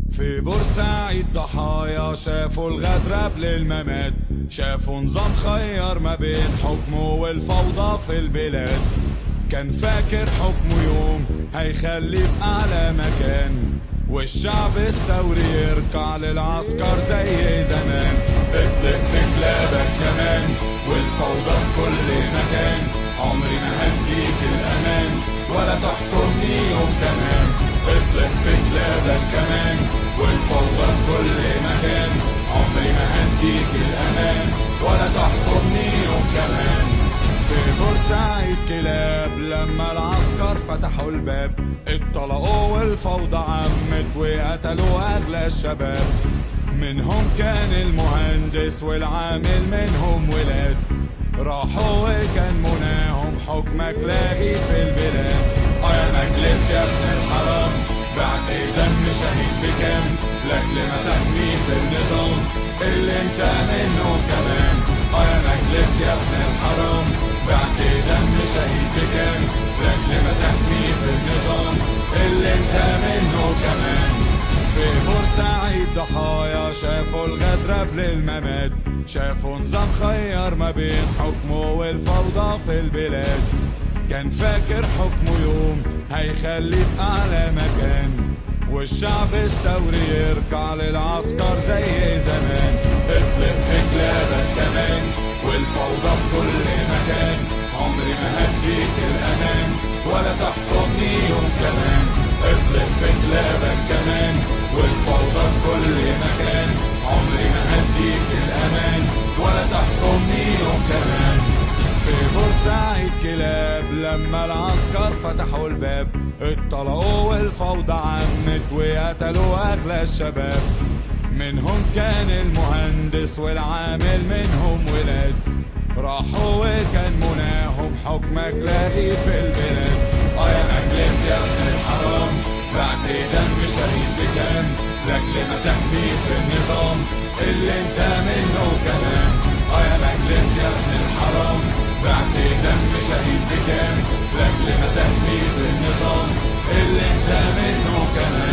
في بورسعيد ضحايا شافوا الغدر قبل الممات، شافوا نظام خير ما بين حكمه والفوضى في البلاد. كان فاكر حكمه يوم هيخليه في أعلى مكان، والشعب الثوري يركع للعسكر زي زمان. اطلق في كلابك كمان والفوضى في كل مكان، عمري ما هديك الأمان ولا تحكمني يوم كمان. اطلق في كلابك كمان والفوضى في كل مكان، عمري ما هديك الأمان ولا تحكمني يوم كمان. في بورسعيد كلاب لما العسكر فتحوا الباب، اتطلقوا والفوضى عمت وقتلوا أغلى الشباب. منهم كان المهندس والعامل منهم ولاد، راحوا وكان مناهم حكمك لاغي في البلاد. يا مجلس يا ابن الحرام بعت دم شهيد بكام، لاجل ما تحمي في النظام اللي انت منه كمان. يا مجلس يا ابن الحرام بعت دم شهيد بكام، لاجل ما تحمي في النظام اللي انت منه كمان. في بورسعيد ضحايا شافوا الغدر قبل الممات، شافوا نظام خير ما بين حكمه والفوضى في البلاد. كان فاكر حكمه يوم هيخليه في أعلى مكان، والشعب الثوري يركع للعسكر زي زمان. اطلق في كلابك كمان والفوضى في كل مكان، عمري ما هديك الأمان ولا تحكمني يوم كمان. اطلق في كلابك كمان والفوضى في كل مكان، عمري ما هديك الأمان ولا تحكمني يوم كمان. في بورسعيد كلاب لما العسكر فتحوا الباب، اتطلقوا والفوضى عمت وقتلوا أغلى الشباب. منهم كان المهندس والعامل منهم ولاد، راحوا وكان مناهم حكمك لاغي في البلاد. يا مجلس يا ابن الحرام بعت دم شهيد بكام، لاجل ما تحمي في النظام اللي انت منه كمان. يا مجلس يا ابن الحرام بعت دم شهيد بكام، لاجل ما تحمي في النظام اللي انت منه كمان.